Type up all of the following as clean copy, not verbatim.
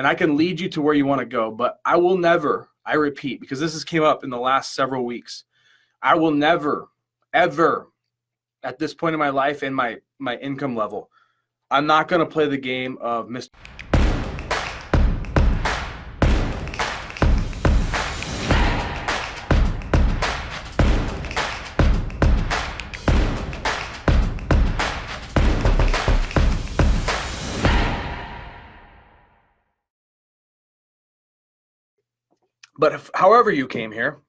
and I can lead you to where you want to go, but I will never, I repeat, because this has came up in the last several weeks, I will never, ever, at this point in my life and my income level, I'm not going to play the game of Mr. But however you came here,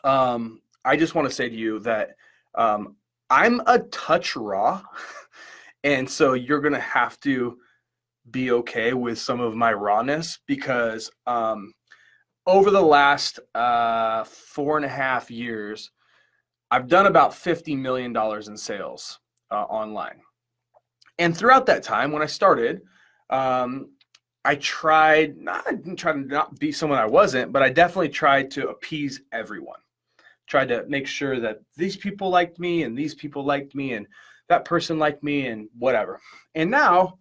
I just want to say to you that I'm a touch raw, and so you're going to have to be okay with some of my rawness because over the last 4.5 years, I've done about $50 million in sales online. And throughout that time, when I started, I didn't try to not be someone I wasn't, but I definitely tried to appease everyone. Tried to make sure that these people liked me and these people liked me and that person liked me and whatever. And now,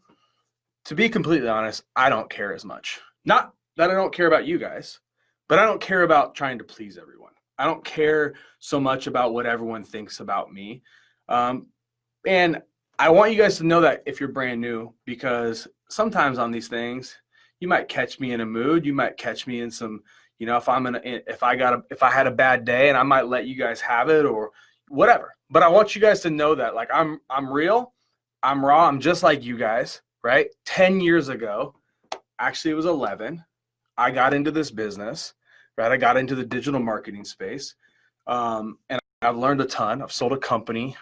to be completely honest, I don't care as much. Not that I don't care about you guys, but I don't care about trying to please everyone. I don't care so much about what everyone thinks about me. And I want you guys to know that if you're brand new, because sometimes on these things, you might catch me in a mood. You might catch me in some, if I had a bad day, and I might let you guys have it or whatever. But I want you guys to know that like I'm real, I'm raw, I'm just like you guys, right? 10 years ago, actually it was 11, I got into this business, right? I got into the digital marketing space, and I've learned a ton. I've sold a company.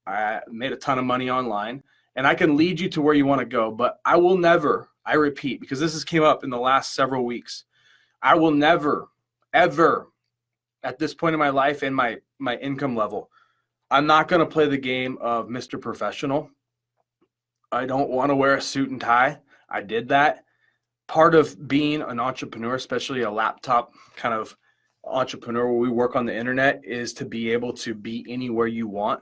I made a ton of money online, and I can lead you to where you want to go, but I will never, I repeat, because this has came up in the last several weeks, I will never, ever, at this point in my life and my income level, I'm not going to play the game of Mr. Professional. I don't want to wear a suit and tie. I did that. Part of being an entrepreneur, especially a laptop kind of entrepreneur where we work on the internet, is to be able to be anywhere you want.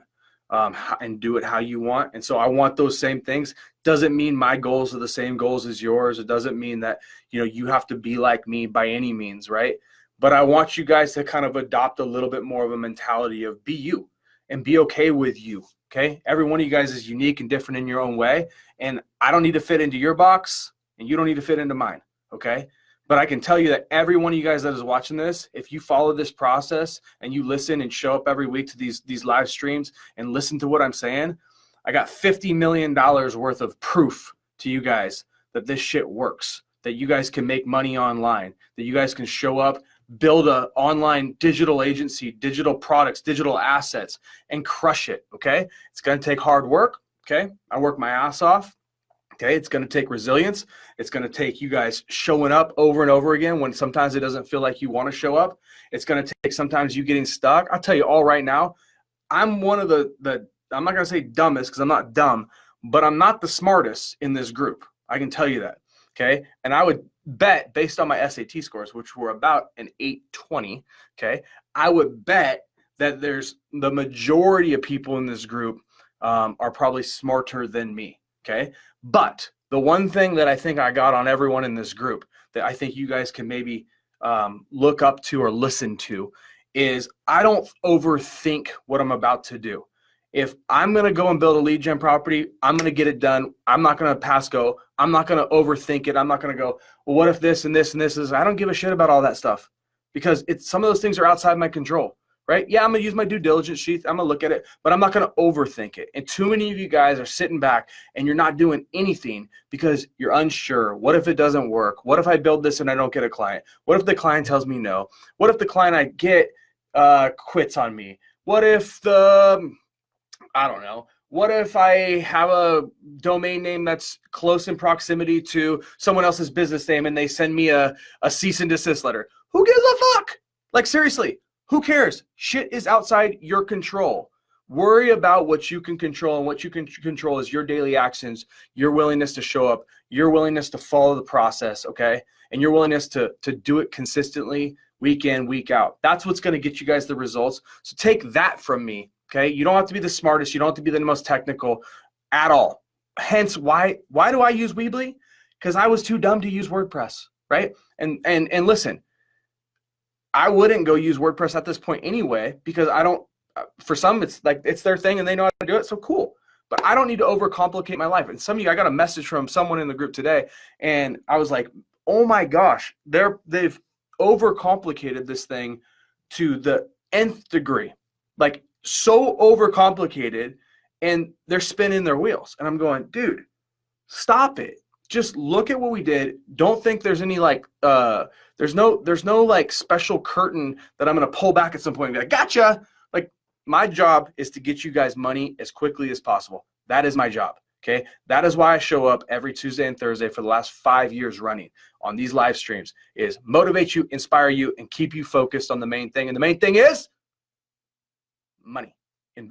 And do it how you want. And so I want those same things. Doesn't mean my goals are the same goals as yours. It doesn't mean that, you have to be like me by any means, right? But I want you guys to kind of adopt a little bit more of a mentality of be you and be okay with you, okay? Every one of you guys is unique and different in your own way. And I don't need to fit into your box and you don't need to fit into mine, okay? But I can tell you that every one of you guys that is watching this, if you follow this process and you listen and show up every week to these live streams and listen to what I'm saying, I got $50 million worth of proof to you guys that this shit works, that you guys can make money online, that you guys can show up, build an online digital agency, digital products, digital assets, and crush it, okay? It's going to take hard work, okay? I work my ass off. Okay, it's going to take resilience. It's going to take you guys showing up over and over again when sometimes it doesn't feel like you want to show up. It's going to take sometimes you getting stuck. I'll tell you all right now, I'm one of the I'm not going to say dumbest because I'm not dumb, but I'm not the smartest in this group. I can tell you that, okay? And I would bet, based on my SAT scores, which were about an 820, okay, I would bet that there's the majority of people in this group are probably smarter than me, okay? But the one thing that I think I got on everyone in this group that I think you guys can maybe look up to or listen to is I don't overthink what I'm about to do. If I'm going to go and build a lead gen property, I'm going to get it done. I'm not going to pass go. I'm not going to overthink it. I'm not going to go, well, what if this and this and this is? I don't give a shit about all that stuff because some of those things are outside my control. Right? Yeah, I'm going to use my due diligence sheet. I'm going to look at it, but I'm not going to overthink it. And too many of you guys are sitting back and you're not doing anything because you're unsure. What if it doesn't work? What if I build this and I don't get a client? What if the client tells me no? What if the client I get quits on me? What if I don't know. What if I have a domain name that's close in proximity to someone else's business name and they send me a cease and desist letter? Who gives a fuck? Like, seriously. Who cares? Shit is outside your control. Worry about what you can control, and what you can control is your daily actions, your willingness to show up, your willingness to follow the process, okay? And your willingness to do it consistently, week in, week out. That's what's going to get you guys the results. So take that from me, okay? You don't have to be the smartest. You don't have to be the most technical at all. Hence, why do I use Weebly? because I was too dumb to use WordPress, right? And listen, I wouldn't go use WordPress at this point anyway, because I don't, for some, it's like, it's their thing and they know how to do it. So cool. But I don't need to overcomplicate my life. And some of you, I got a message from someone in the group today, and I was like, oh my gosh, they've overcomplicated this thing to the nth degree, like so overcomplicated, and they're spinning their wheels. And I'm going, dude, stop it. Just look at what we did. Don't think there's any like, there's no like special curtain that I'm going to pull back at some point and be like, gotcha. Like, my job is to get you guys money as quickly as possible. That is my job. Okay. That is why I show up every Tuesday and Thursday for the last 5 years running on these live streams, is motivate you, inspire you, and keep you focused on the main thing. And the main thing is money.